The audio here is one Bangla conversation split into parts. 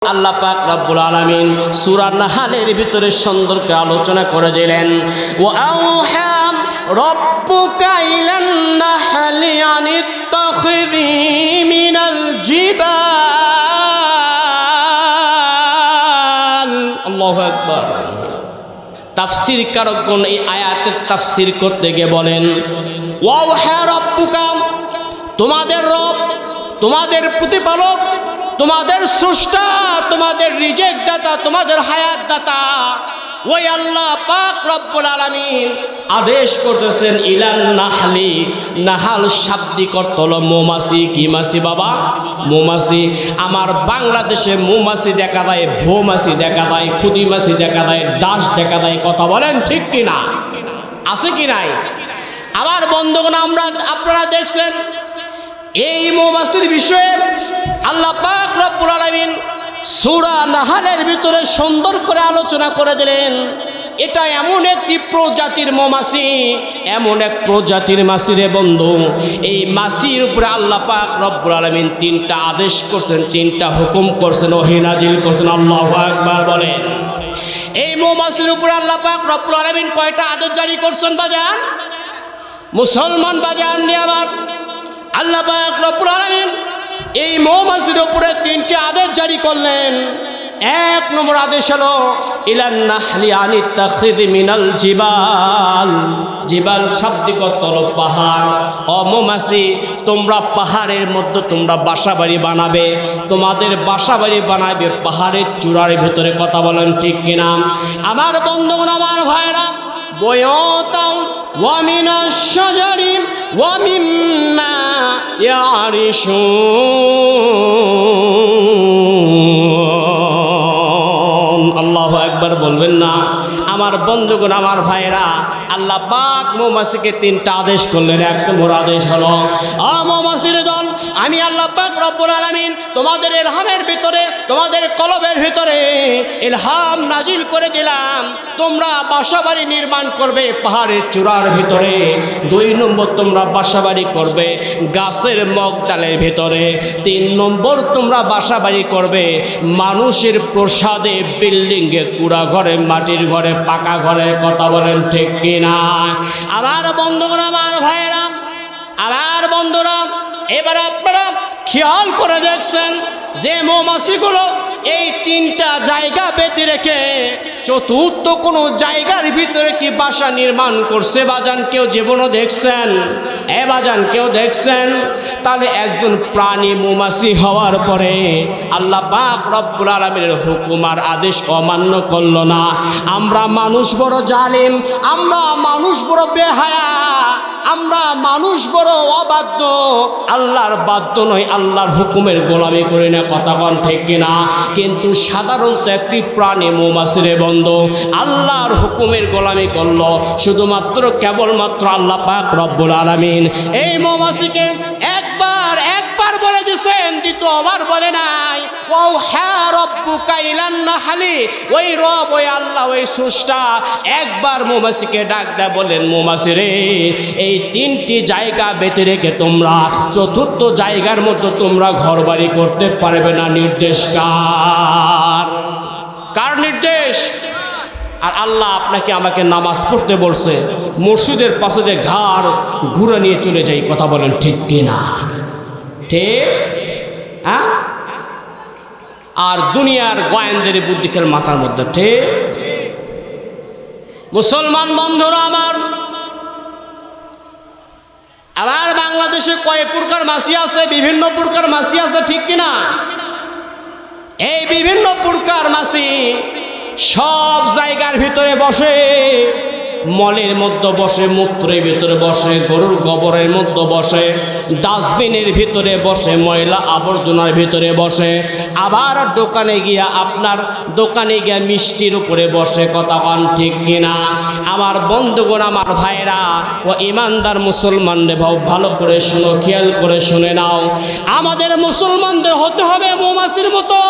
আল্লাহ পাক রব্বুল আলামিন সূরা নাহলের ভিতরে সুন্দর করে আলোচনা করে দিলেন, ওয়া আওহা রাব্বুকা ইলান নাহলি আনিত্তাখিযি মিনাল জিবাল। আল্লাহু আকবার। তাফসীর কারকগণ এই আয়াতের তাফসীর করতে গিয়ে বলেন, ওয়া আওহা রাব্বুকা, তোমাদের রব, তোমাদের প্রতিপালক, তোমাদের স্রষ্টা, তোমাদের রিজিক দাতা, তোমাদের হায়াত দাতা ওই আল্লাহ পাক রব্বুল আলামিন আদেশ করতেছেন ইলান নাহলি। নাহাল শাব্দিক অর্থ হলো মৌমাছি। কি মাছি বাবা? মৌমাছি। আমার বাংলাদেশে মৌমাছি দেখা যায়, ভৌমাছি দেখা যায়, খুদি মাছি দেখা যায়, ডাস দেখা যায়। কথা বলেন ঠিক কিনা? আছে কি নাই? আমার বন্ধুগণ, আপনারা দেখছেন এই মৌমাছির বিষয়ে আল্লাহ পাক রব্বুল আলামিন সূরা নাহলের ভিতরে সুন্দর করে আলোচনা করে দিলেন। এটা এমন একটি প্রজাতির মৌমাছি, এমন এক প্রজাতির মাছি রে বন্ধু। এই মাছির উপরে আল্লাহ পাক রব্বুল আলামিন তিনটা আদেশ করছেন, তিনটা হুকুম করছেন, ওহী নাজিল করছেন। আল্লাহু আকবার বলেন। এই মৌমাছির উপরে আল্লাহ পাক রব্বুল আলামিন কয়টা আদেশ জারি করছেন বাজান? মুসলমান বাজান নিয়ে আমার আল্লাহ পাক রব্বুল আলামিন এই মৌমাছির উপরে তিনটি আদেশ জারি করলেন। এক নম্বর আদেশ হলো ইলান নাহলি আনিত্তাখিযি মিনাল জিবাল। জিবাল শাব্দিক অর্থ হলো পাহাড়। ও মৌমাছি, তোমরা পাহাড়ের মধ্যে তোমরা বাসাবাড়ি বানাবে, তোমাদের বাসাবাড়ি বানাবে পাহাড়ের চূড়ার ভিতরে। কথা বলেন ঠিক কিনা? আমার বন্ধুগণ, আমার ভাইরা, বয়তাও ওয়া মিনাশ শাজারি ওয়া মিম্মা ইয়ারিশুন। আল্লাহু আকবার বলবেন না? আমার বন্ধুগণ, আমার ভাইরা, আল্লাহ পাক মৌমাছিকে তিনটা আদেশ করলেন। এক নম্বর আদেশ হলো, মৌমাছির দল, আমি আল্লাহ পাক রব্বুল আলামিন তোমাদের ইলহামের ভিতরে, তোমাদের কলবের ভিতরে ইলহাম নাজিল করে দিলাম। তোমরা বাসাবাড়ি নির্মাণ করবে পাহাড়ের চূড়ার ভিতরে। দুই নম্বর, তোমরা বাসাবাড়ি করবে গাছের মগডালের ভিতরে। তিন নম্বর, তোমরা বাসাবাড়ি করবে মানুষের প্রসাদে, বিল্ডিংয়ে, কুড়া ঘরে, মাটির ঘরে, পাকা ঘরে। কথা বলেন ঠিক কিনা? আমার বন্ধুরা, আমার ভাইয়েরা, আমার বন্ধুরা, এবার আপনারা খেয়াল করে দেখছেন যে মৌমাছিগুলো এই তিনটা জায়গা বেঁধে রেখে চতুর্থ কোনো জায়গার ভিতরে কি বাসা নির্মাণ করছে বাজান? কেউ জীবনও দেখছেন? বাজান কেউ দেখছেন? তাহলে একজন প্রাণী মৌমাছি হওয়ার পরে আল্লাহ পাক রব্বুল আলামিনের হুকুম আর আদেশ অমান্য করলো না। আমরা মানুষ বড় জালিম, আমরা মানুষ বড় বেহায়া, আমরা মানুষ বড় অবাধ্য, আল্লাহর বাধ্য নয়, আল্লাহর হুকুমের গোলামি করি না। কথা বল ঠিক কিনা? কিন্তু সাধারণত একটি প্রাণী মৌমাছি রে বন্ধু আল্লাহর হুকুমের গোলামি করলো। শুধুমাত্র কেবলমাত্র আল্লাহ পাক রব্বুল আলামিন এই মৌমাছিকে একবার বলে দিয়েছেন, দ্বিতীয়বার বলে নাই। ওয়া হা রাব্বুকা ইলান নাহলি, ওই রব, ওই আল্লাহ, ওই স্রষ্টা একবার মৌমাছিকে ডাক দেয়, বলেন মৌমাছি রে, এই তিনটি জায়গা বেঁধে রেখে তোমরা চতুর্থ জায়গার মধ্যে তোমরা ঘরবাড়ি করতে পারবে না। নির্দেশ কার নির্দেশ? আর আল্লাহ আপনাকে আমাকে নামাজ পড়তে বলছে, মসজিদের পাশে যে ঘাড় ঘুরে নিয়ে চলে যাই। কথা বলেন ঠিক কিনা? ঠিক? হ্যাঁ? আর দুনিয়ার গোয়েন্দের বুদ্ধি খেল মাথার মধ্যে। ঠিক? মুসলমান বন্ধুরা আমার বাংলাদেশে কয়েক প্রকার মাছি আছে, বিভিন্ন প্রকার মাছি আছে। ঠিক কিনা? এই বিভিন্ন প্রকার মাছি সব জায়গার ভিতরে বসে। মলের মধ্যে বসে, মূত্রের ভিতরে বসে, গরুর গোবরের মধ্যে বসে, ডাস্টবিনের ভিতরে বসে, ময়লা আবর্জনার ভিতরে বসে, আবার দোকানে গিয়া মিষ্টির উপরে বসে। কথা বলেন ঠিক কিনা? আমার বন্ধুগণ, আমার ভাইরা ও ইমানদার মুসলমান রে ভালো করে শুনো, খেয়াল করে শুনে নাও। আমাদের মুসলমানদের হতে হবে মৌমাছির মতো,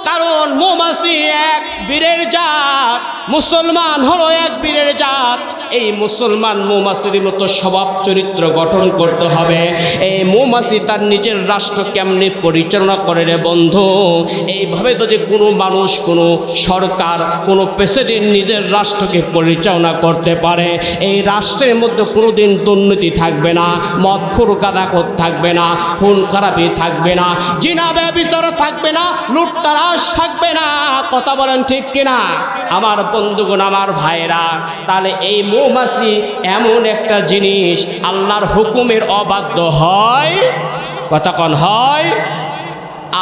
কারণ মৌমাছি এক বীরের জাত, মুসলমান হলো এক বীরের জাত। এই মুসলমান মৌমাছির মতো স্বভাব চরিত্র গঠন করতে হবে। এই মৌমাছি তার নিজের রাষ্ট্র কেমনি পরিচালনা করে রে বন্ধু, এইভাবে যদি কোনো মানুষ, কোনো সরকার, কোনো প্রেসিডেন্ট নিজের রাষ্ট্রকে পরিচালনা করতে পারে, এই রাষ্ট্রের মধ্যে কোনোদিন দুর্নীতি থাকবে না, মদখোর গাঁজাখোর থাকবে না, খুন খারাপি থাকবে না, জিনা ব্যভিচার থাকবে না, লুটতরাজ থাকবে না। কথা বলেন ঠিক কিনা আমার বন্ধুগণ, আমার ভাইরা? তাহলে এই মৌমাছি এমন একটা জিনিস, আল্লাহর হুকুমের অবাধ্য হয়, কথা কন হয়।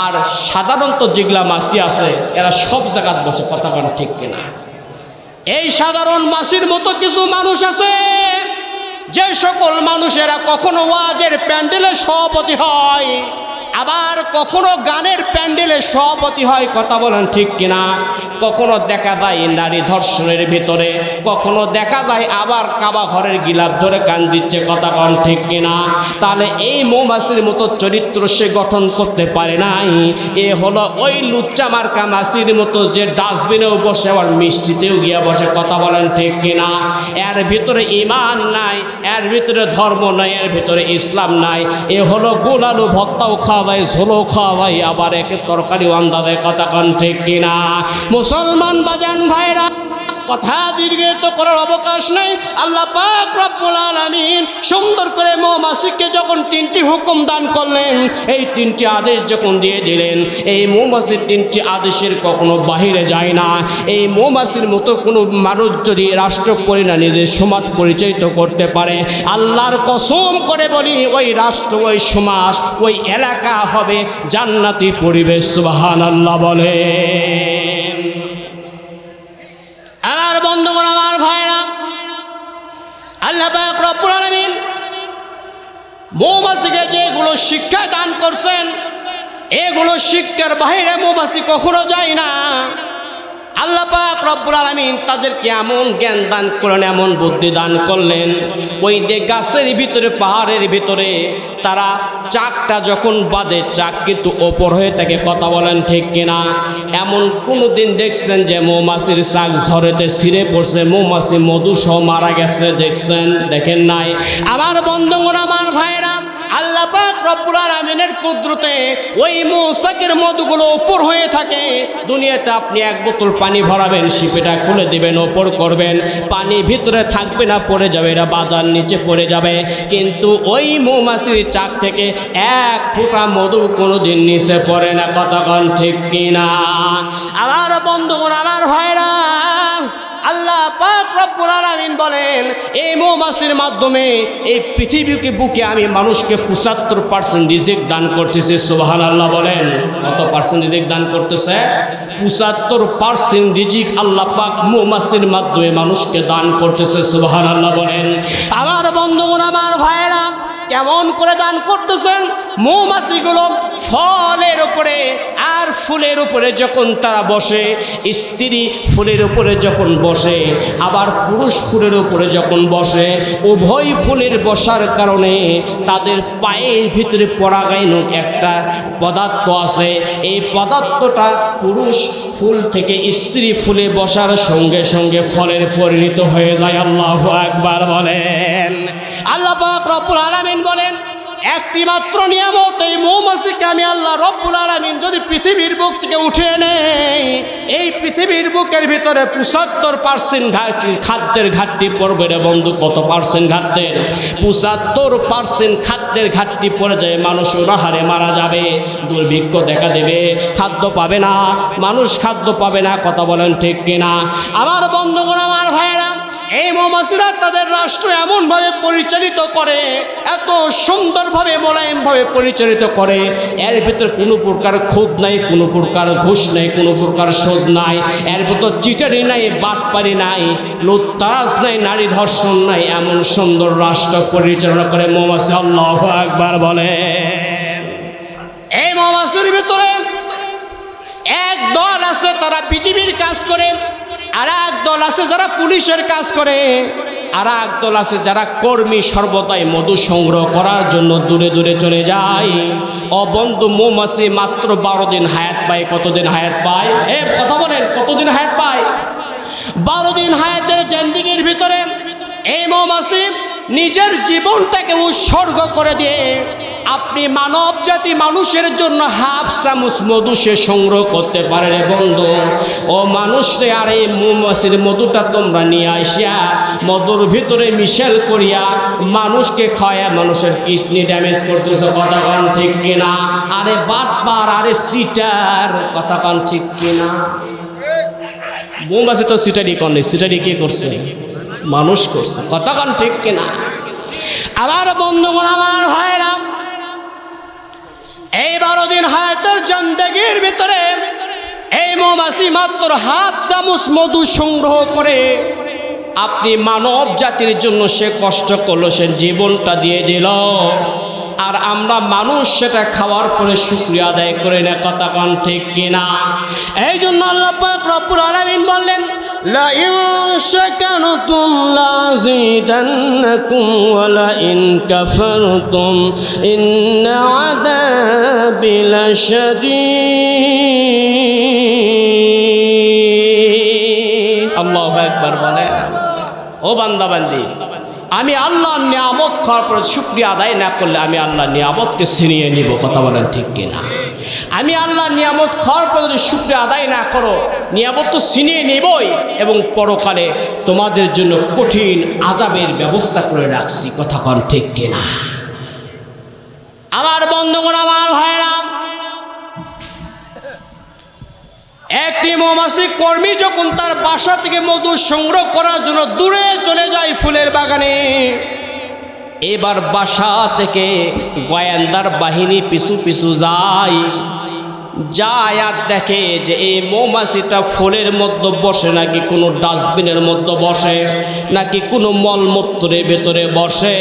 আর সাধারণত যেগুলা মাছি আছে এরা সব জায়গায় বসে, কথা কন ঠিক কিনা? এই সাধারণ মাছির মতো কিছু মানুষ আছে, যে সকল মানুষেরা কখনো ওয়াজের প্যান্ডেলের সভাপতি হয়, আবার কখনো গানের প্যান্ডেলের সভাপতি হয়, কথা বলেন ঠিক কিনা? কখনো দেখা যায় নারী ধর্ষণের ভিতরে, কখনো দেখা যায় আবার কাবা ঘরের গিলাপ ধরে কান দিচ্ছে, কথা বলেন ঠিক কিনা? তাহলে এই মৌমাছির মতো চরিত্র সে গঠন করতে পারে নাই। এ হলো ওই লুচ্চা মার্কা মাছির মতো, যে ডাস্টবিনেও বসে আবার মিষ্টিতেও গিয়া বসে, কথা বলেন ঠিক কিনা? এর ভিতরে ইমান নাই, এর ভিতরে ধর্ম নাই, এর ভিতরে ইসলাম নাই। এ হলো গোলালু ভত্তাও খাওয়া যায়, ঝোলও খাওয়া যায়, আবার একে তরকারিও আন্দা দেয়, কথা কন ঠিক কিনা? মুসলমান বাজান ভাইরা, কথা দীর্ঘায়িত করার অবকাশ নেই। আল্লাহ পাক রব্বুল আলামিন সুন্দর করে মৌমাছিকে যখন তিনটি হুকুম দান করলেন, এই তিনটি আদেশ যখন দিয়ে দিলেন, এই মৌমাছির তিনটি আদেশের কখনো বাহিরে যায় না। এই মৌমাছির মতো কোনো মানুষ যদি রাষ্ট্র নিজের সমাজ পরিচালিত করতে পারে, আল্লাহর কসম করে বলি, ওই রাষ্ট্র, ওই সমাজ, ওই এলাকা হবে জান্নাতি পরিবেশ। সুবহানাল্লাহ বলে। আমার বন্ধুগণ, আমার ভাইরা, আল্লাহ পাক রব্বুল আলামিন মৌমাছিকে যেগুলো শিক্ষা দান করছেন, এগুলো শিক্ষার বাইরে মৌমাছি কখনো যায় না। আল্লাহ পাক রব্বুল আলামিন তাদেরকে এমন জ্ঞান দান করলেন, এমন বুদ্ধি দান করলেন, ওই যে গাছের ভিতরে, পাহাড়ের ভিতরে তারা চাকটা যখন বাঁধে, চাক কিন্তু ওপর হয়ে থাকে, কথা বলেন ঠিক কিনা? এমন কোনো দিন দেখছেন যে মৌমাছির চাক ঝড়েতে ছিঁড়ে পড়ছে, মৌমাছি মধু সহ মারা গেছে? দেখছেন? দেখেন নাই? আমার বন্ধুগণ, আমার ভাইরা, আল্লাহ পাক রব্বুল আলামিনের কুদরতে ওই মৌচাকের মধুগুলো উপর হয়ে থাকে। দুনিয়াতে আপনি এক বোতল পানি ভরাবেন, শিপেটা খুলে দিবেন, ওপর করবেন, পানি ভিতরে থাকবে না, পড়ে যাবে, এটা বাজার নিচে পড়ে যাবে। কিন্তু ওই মৌমাছির চাক থেকে এক ফোঁটা মধু কোনোদিন নিচে পড়ে না, কতক্ষণ ঠিক কিনা? আমার বন্ধুগণ, আমার ভাইরা, আল্লাহ পাক রব্বুল আলামিন বলেন, এই মৌমাছির মাধ্যমে এই পৃথিবীকে বুকে আমি মানুষকে 75% রিজিক দান করতেছি। সুবহানাল্লাহ বলেন। কত পার্সেন্ট রিজিক দান করতেছে? 75% রিজিক আল্লাহ পাক মৌমাছির মাধ্যমে মানুষকে দান করতেছে। সুবহানাল্লাহ বলেন। আমার বন্ধুগণ, আমার ভাইরা, কেমন করে দান করতেছেন? মৌমাছিগুলো ফলের উপরে আর ফুলের উপরে যখন তারা বসে, স্ত্রী ফুলের উপরে যখন বসে, আবার পুরুষ ফুলের উপরে যখন বসে, উভয় ফুলের বসার কারণে তাদের পায়ের ভিতরে পরাগায়ন একটা পদার্থ আছে। এই পদার্থটা পুরুষ ফুল থেকে স্ত্রী ফুলে বসার সঙ্গে সঙ্গে ফলের পরিণত হয়ে যায়। আল্লাহু আকবার বলেন। আল্লাহ পাক রব্বুল আলামিন বলেন, একটি মাত্র নিয়ামত, এই মৌমাছিকে আমি আল্লাহ রব্বুল আলামিন যদি পৃথিবীর বুক থেকে উঠে নেই, এই পৃথিবীর বুকের ভিতরে 75% খাদ্যের ঘাটতি পড়বে রে বন্ধু। কত পার্সেন্ট ঘাটতির? 75% খাদ্যের ঘাটতি পড়ে যায়, মানুষ অনাহারে মারা যাবে, দুর্ভিক্ষ দেখা দেবে, খাদ্য পাবে না, মানুষ খাদ্য পাবে না, কথা বলেন ঠিক কিনা? আমার বন্ধুগণ, আমার ভাইয়েরা, এই মৌমাছিরা তাদের রাষ্ট্র এমনভাবে পরিচালিত করে, এত সুন্দরভাবে মোলায়েমভাবে পরিচালিত করে, এর ভিতরে কোনো প্রকার খুদ নাই, কোনো প্রকার ঘুষ নাই, কোনো প্রকার সুদ নাই, এর ভিতর চিটারি নাই, বাটপারি নাই, লুটতরাজ নাই, নারী ধর্ষণ নাই। এমন সুন্দর রাষ্ট্র পরিচালনা করে মৌমাছি। আল্লাহু আকবার বলে। এই মৌমাছির ভিতরে এক দল আছে, তারা বিজিবির কাজ করে, আর এক দল আছে যারা পুলিশের কাজ করে, আর এক দল আছে যারা কর্মী, সর্বদাই মধু সংগ্রহ করার জন্য দূরে দূরে চলে যায়। অবন্ধু, মৌমাছি মাত্র 12 দিন হায়াত পায়। কতদিন হায়াত পায়? কথা বলেন, কতদিন হায়াত পায়? 12 দিন হায়াতের জিন্দেগির ভিতরে এই মৌমাছি নিজের জীবনটাকে উৎসর্গ করে দিয়ে আপনি মানব জাতি মানুষের জন্য হাফ চামচ মধু সে সংগ্রহ করতে পারে রে বন্ধু। ও মানুষরে, আর এই মৌমাছির মধুটা তোমরা নিয়ে আসিয়া মধুর ভিতরে মিশেল করিয়া মানুষকে খাওয়া মানুষের কিডনি ড্যামেজ করতেছে, কথা কান ঠিক কিনা? আরে বাটপার, আরে সিটার, কথা কান ঠিক কিনা? মৌমাছি তো সিটারি করেনি, সিটারি কে করছে? মানুষ করছে, কথা কান ঠিক কিনা? আবার বন্ধুগণ আমার ভাইরা, এই 12 দিন হায়াতের জিন্দেগির ভিতরে এই মৌমাছি মাত্র হাফ চামচ মধু সংগ্রহ করে আপনি মানব জাতির জন্য সে কষ্ট করলো, সে জীবনটা দিয়ে দিল। আর আমরা মানুষ সেটা খাওয়ার পরে শুকরিয়া আদায় করে না, কথা কান ঠিক কিনা? এই জন্য আল্লাহ পাক রব্বুল আলামিন বললেন, লা ইন শাকারতুম লাযিদান্নাকুম ওয়া লা ইন কাফারতুম ইন্না আযাবি লাশাদীদ। আল্লাহু আকবার বলেন। ও বান্দা বান্দি, আমি আল্লাহর নিয়ামত খাওয়ার পর শুকরিয়া আদায় না করলে আমি আল্লাহর নিয়ামতকে ছিনিয়ে নিব, কথা বলেন ঠিক কিনা? আমি আল্লাহর নিয়ামত খাওয়ার পর যদি শুকরিয়া আদায় না করো, নিয়ামত তো ছিনিয়ে নিবই, এবং পরকালে তোমাদের জন্য কঠিন আযাবের ব্যবস্থা করে রাখছি, কথা বলেন ঠিক কিনা? আমার বন্ধুগণ আমার ভাইরা, একটি মৌমাছি কর্মী যখন তার বাসা থেকে মধু সংগ্রহ করার জন্য দূরে চলে যায় ফুলের বাগানে, এবার বাসা থেকে গোয়েন্দার বাহিনী পিছু পিছু যায় আর দেখে যে এই মৌমাছিটা ফুলের মধ্যে বসে নাকি কোনো ডাস্টবিনের মধ্যে বসে, নাকি কোনো মলমূত্রের ভেতরে বসে,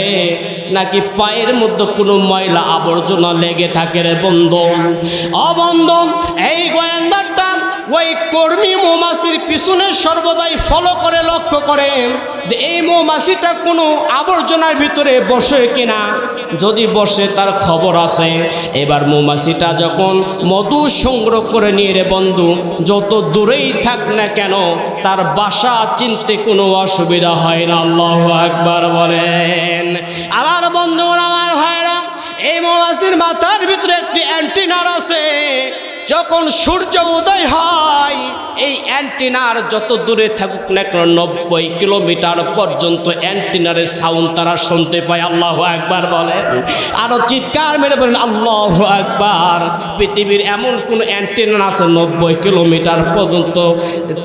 নাকি পায়ের মধ্যে কোনো ময়লা আবর্জনা লেগে থাকে রে বন্ধু। অবন্ধু, এই গোয়েন্দারটা ওই কর্মী মৌমাছির পিছনে সর্বদাই ফলো করে, লক্ষ্য করে যে এই মৌমাছিটা কোনো আবর্জনার ভিতরে বসে কিনা। যদি বসে তার খবর আছে। এবার মৌমাছিটা যখন মধু সংগ্রহ করে নিয়ে রে বন্ধু, যত দূরেই থাক না কেন তার বাসা চিনতে কোনো অসুবিধা হয় না। আল্লাহু আকবার বলেন। আমার বন্ধুগণ আমার ভাইরা, এই মৌমাছির মাথার ভিতরে একটি অ্যান্টিনার আছে। যখন সূর্য উদয় হয়, এই অ্যান্টিনার যত দূরে থাকুক না কেন 90 কিলোমিটার পর্যন্ত অ্যান্টিনারের সাউন্ড তারা শুনতে পায়। আল্লাহু আকবার বলেন। আরো চিৎকার মেরে বলেন আল্লাহু আকবার। পৃথিবীর এমন কোন অ্যান্টিনা আছে 90 কিলোমিটার পর্যন্ত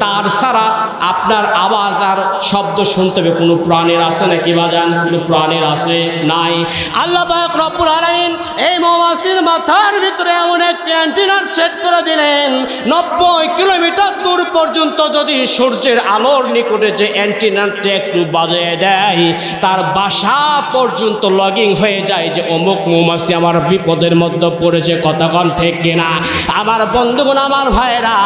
তার ছাড়া আপনার আওয়াজ আর শব্দ শুনতে হবে? কোনো প্রাণীর আছে নাকি বাজান? কোনো প্রাণীর আছে? নাই। আল্লাহ পাক রব্বুল আলামিন এই মৌমাছির মাথার ভিতরে এমন একটি অ্যান্টিনার সেট করে দিলেন, 90 কিলোমিটার দূর পর্যন্ত যদি সূর্যের আলোর নিকটে যে অ্যান্টিনাটা একটু বাজিয়ে দেয়, তার বাসা পর্যন্ত লগিং হয়ে যায় যে অমুক মৌমাছি আমার বিপদের মধ্যে পড়েছে, কতক্ষণ ঠিক কিনা? আমার বন্ধুগণ আমার ভাইয়েরা,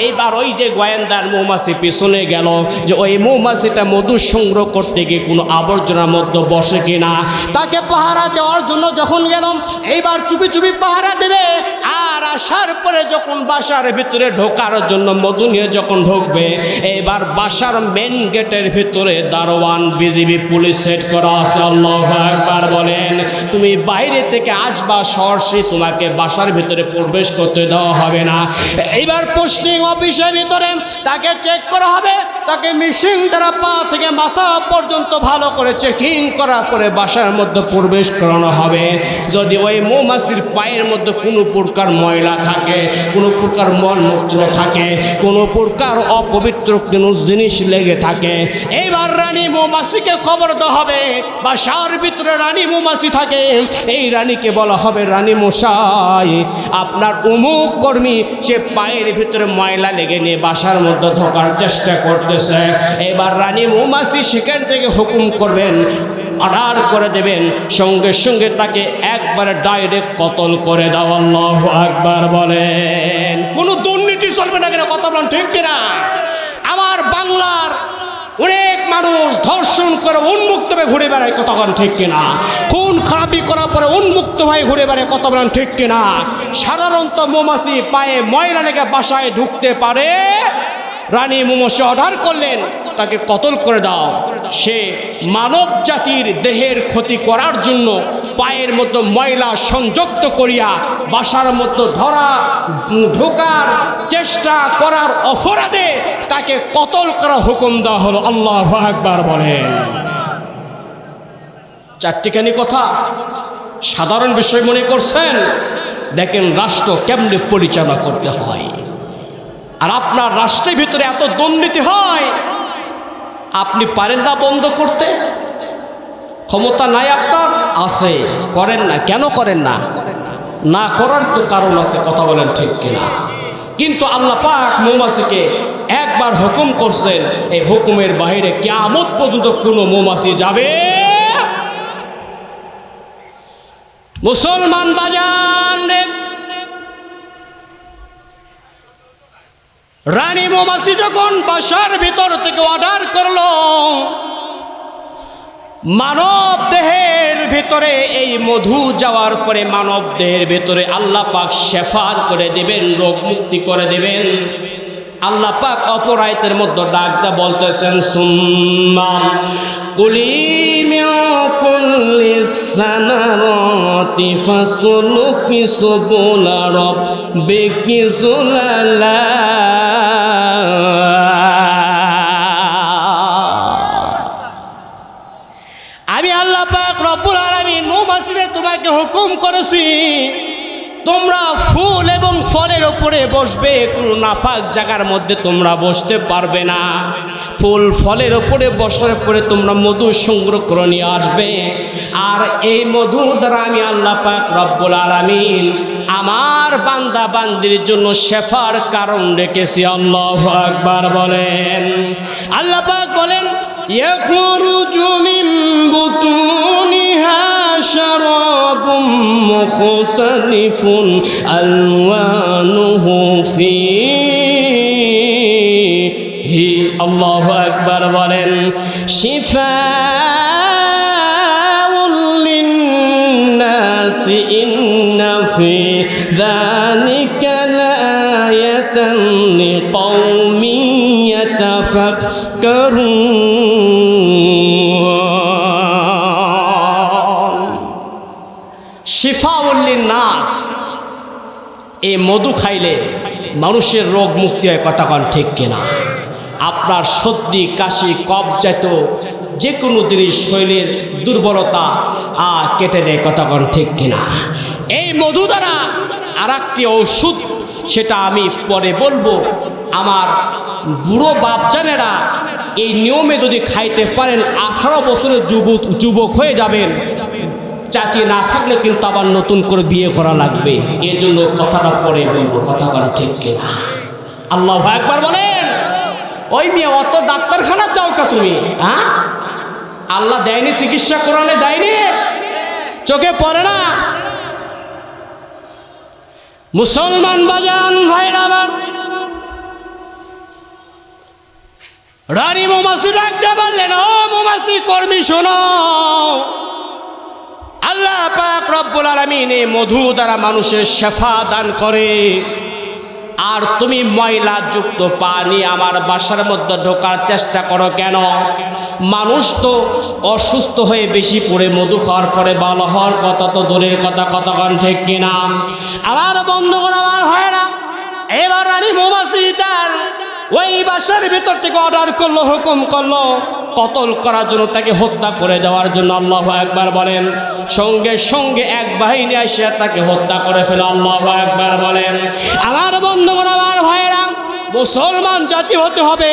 এইবার ওই যে গোয়েন্দার মৌমাছি পিছনে গেল যে ওই মৌমাছিটা মধু সংগ্রহ করতে গিয়ে কোনো আবর্জনার মধ্যে বসে কিনা। তাকে পাহারা দেওয়ার জন্য যখন গেলাম, এইবার চুপি চুপি পাহারা দেবে। আর আসার পরে যখন বাসার ভিতরে ঢোকার জন্য মধু নিয়ে যখন ঢুকবে, এবার বাসার মেন গেটের ভিতরে দারোয়ান বিজিবি পুলিশ সেট করা আছে। আল্লাহু আকবার বলেন। তুমি বাইরে থেকে আসবা, সরাসরি তোমাকে বাসার ভিতরে প্রবেশ করতে দেওয়া হবে না। এইবার পোস্টিং অফিসের ভিতরে তাকে চেক করা হবে, তাকে মেশিন দ্বারা পা থেকে মাথা পর্যন্ত ভালো করে চেকিং করার পরে বাসার মধ্যে প্রবেশ করানো হবে। যদি ওই মৌমাছির পায়ের মধ্যে কোনো প্রকার ময়লা থাকে, কোনো প্রকার মলমূত্র থাকে, কোনো প্রকার অপবিত্র কোনো জিনিস লেগে থাকে, এইবার রানী মৌমাছিকে খবর দেওয়া হবে। বাসার ভিতরে রানী মৌমাছি থাকে, এই রানীকে বলা হবে, রানী মশাই আপনার অমুক কর্মী সে পায়ের ভিতরে ময়লা লেগে নিয়ে বাসার মধ্যে ঢোকার চেষ্টা করতেছে। এবার রানী মৌমাছি সেখান থেকে হুকুম করবেন, অর্ডার করে দেবেন, সঙ্গে সঙ্গে তাকে একবারে ডাইরেক্ট কতল করে দাও। আল্লাহু আকবার বলেন। কোনো দুর্নীতি চলবে না কেন, কথা বলেন ঠিক কিনা? আমার বাংলার অনেক মানুষ ধর্ষণ করে উন্মুক্ত হয়ে ঘুরে বেড়ায়, কথা বলেন ঠিক কিনা? খুন খারাপি করার পরে উন্মুক্ত হয়ে ঘুরে বেড়ায়, কথা বলেন ঠিক কিনা? সাধারণত মৌমাছি পায়ে ময়লা লেগে বাসায় ঢুকতে পারে। রানী মৌমাছি অর্ডার করলেন, তাকে কতল করে দাও। সে মানব জাতির দেহের ক্ষতি করার জন্য পায়ের মধ্যে ময়লা সংযুক্ত করিয়া বাসার মধ্যে ঢোকার চেষ্টা করার অপরাধে তাকে কতল করা হুকুম দেওয়া হলো। আল্লাহু আকবার বলেন। চারটিখানি কথা সাধারণ বিষয় মনে করছেন, দেখেন রাষ্ট্র কেমনে পরিচালনা করতে হয়। আর আপনার রাষ্ট্রের ভিতরে এত দুর্নীতি হয়, আপনি পারেন না বন্ধ করতে? ক্ষমতা নাই আপনার? আছে, করেন না। কেন করেন না? না করার তো কারণ আছে, কথা বলেন ঠিক কিনা? কিন্তু আল্লাহ পাক মৌমাছিকে একবার হুকুম করছেন, এই হুকুমের বাইরে কিয়ামত পর্যন্ত কোনো মৌমাছি যাবে। মুসলমান বাজান, রানী মৌমাছি যখন বাসার ভিতর থেকে অর্ডার করলো মানব দেহের ভিতরে এই মধু যাওয়ার পরে মানব দেহের ভিতরে আল্লাহ পাক শেফা করে দিবেন, রোগ মুক্তি করে দিবেন। আল্লাহ পাক অপর আয়াতের মধ্যে ডাকটা বলতেছেন, সুম্মা কুলি মিন কুল্লিস সামারাতি ফাসলুকি সুবুলা রাব্বিকি যুলালা। আমি আল্লাহ পাক রব্বুল আলামিন মৌমাছিরে তোমাকে হুকুম করেছি, তোমরা ফুল এবং ফলের উপরে বসবে, কোনো নাপাক জায়গার মধ্যে তোমরা বসতে পারবে না। ফুল ফলের উপরে বসার পরে তোমরা মধু সংগ্রহ করে নিয়ে আসবে। আর এই মধু দ্বারা আমি আল্লাহ পাক রব্বুল আলামিন আমার বান্দা বান্দির জন্য শেফার কারণ রেখেছি। আল্লাহু আকবার বলেন। আল্লাহ পাক বলেন, ইয়াখরুজু মিন বুতুনিহা শারাবুম মুখতালিফুন আলওয়ানুহু ফীহি। আল্লাহু আকবার বলেন। শিফাউল লিন্নাসি ইন্না ফী যালিকা লাআয়াতান লিকাওমিন ইয়াতাফাক্কারুন। শিফাউল লিন্নাস, এই মধু খাইলে মানুষের রোগ মুক্তি হয়, কথা কন ঠিক কিনা? আপনার সর্দি কাশি কফ জাতীয় যে কোনো জিনিস শরীরের দুর্বলতা কেটে দেয়, কথা কন ঠিক কিনা? এই মধু দ্বারা আর একটি ওষুধ, সেটা আমি পরে বলবো। আমার বুড়ো বাপজানেরা এই নিয়মে যদি খাইতে পারেন 18 বছরের যুবক হয়ে যাবেন। চাচি না থাকলে কিন্তু আবার নতুন করে বিয়ে করা লাগবে। এর জন্য কথাটা পরে বলবো, কথা বলেন ঠিক কিনা? আল্লাহু আকবার বলেন। ওই মেয়ে অত ডাক্তারখানা যাও কা তুমি? হ্যাঁ, আল্লাহ দেয়নি চিকিৎসা, কোরআনে দেয়নি? চোখে পড়ে না? মুসলমান বাজান ভাইরা আমার, রানী মৌমাছি ডাকতে পারলেন, ও মৌমাছি কর্মী শোনো, আল্লাহ পাক রব্বুল আলামিন এই মধু দ্বারা মানুষের শেফা দান করে। আর তুমি ময়লা যুক্ত পানি আমার বাসার মধ্যে ঢোকার চেষ্টা করো কেন? মানুষ তো অসুস্থ হয়ে বেশি পড়ে মধু খাওয়ার পরে ভালো হওয়ার কথা তো দূরের কথা, কতক্ষণ ঠিক কিনা? আমার বন্ধুগণ, আমার হয় না। এবার রানী মৌমাছি তার ওই বাসার ভিতর থেকে অর্ডার করলো, হুকুম করলো কতল করার জন্য, তাকে হত্যা করে দেওয়ার জন্য। আল্লাহু আকবার বলেন। সঙ্গে সঙ্গে এক বাহিনী এসে তাকে হত্যা করে ফেলে। আল্লাহু আকবার বলেন। আমার বন্ধুগণ, আমার ভাইরা, মুসলমান জাতি হতে হবে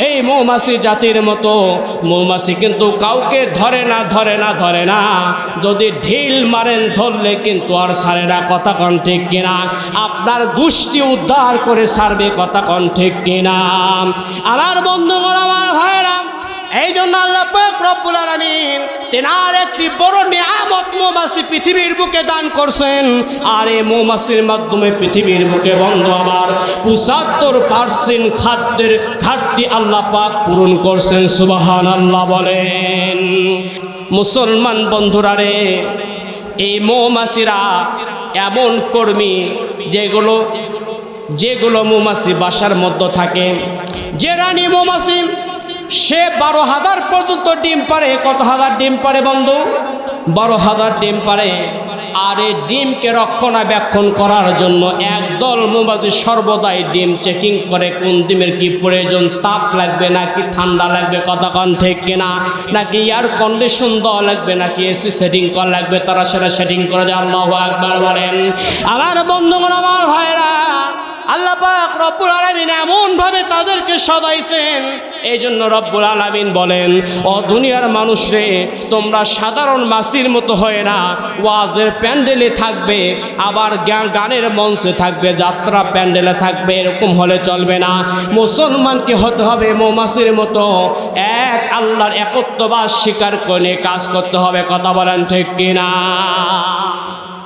এই মৌমাছি জাতির মতো। মৌমাছি কিন্তু কাউকে ধরে না, ধরে না, ধরে না। যদি ঢিল মারেন ধরলে কিন্তু আর ছাড়ে না, কথা কন ঠিক কিনা? আপনার গোষ্ঠী উদ্ধার করে ছাড়বে, কথা কন ঠিক কিনা? আমার বন্ধুগণ, আমার ভাইরা, এই জন্য আল্লাহ পাক রব্বুল আলামিন তেনার একটি বড় নিয়ামত মৌমাছি পৃথিবীর বুকে দান করছেন। আর এই মৌমাছির মাধ্যমে পৃথিবীর বুকে বন্ধু আমার 75% খাদ্যের ঘাটতি আল্লাহ পাক পূরণ করছেন। সুবহানাল্লাহ বলেন। মুসলমান বন্ধুরা রে, এই মৌমাছিরা এমন কর্মী যেগুলো মৌমাছি বাসার মধ্যে থাকে, যে রানী মৌমাছি সে 12,000 পর্যন্ত ডিম পারে। কত হাজার ডিম পারে বন্ধু? 12,000 ডিম পারে। আর এই ডিমকে রক্ষণাবেক্ষণ করার জন্য একদল মৌমাছি সর্বদাই ডিম চেকিং করে কোন ডিমের কি প্রয়োজন, তাপ লাগবে নাকি ঠান্ডা লাগবে, কতক্ষণ ঠিক কিনা, নাকি এয়ার কন্ডিশন দেওয়া লাগবে নাকি এসি সেটিং করা লাগবে, তারা সেটা সেটিং করে দেয়। আল্লাহু আকবার বলেন। আমার বন্ধুগণ, আমার ভাইরা, আল্লাহ পাক রব্বুল আলামিন এমন ভাবে তাদেরকে সাজাইছেন, এই জন্য রব্বুল আলামিন বলেন, ও দুনিয়ার মানুষ রে, তোমরা সাধারণ মাছির মতো হয় না, ওয়াজের প্যান্ডেলে থাকবে, আবার গানের মঞ্চে থাকবে, যাত্রা প্যান্ডেলে থাকবে, এরকম হলে চলবে না। মুসলমানকে হতে হবে মৌমাছির মতো, এক আল্লাহর একত্ববাদ স্বীকার করে কাজ করতে হবে। কথা বলেন ঠিক কিনা?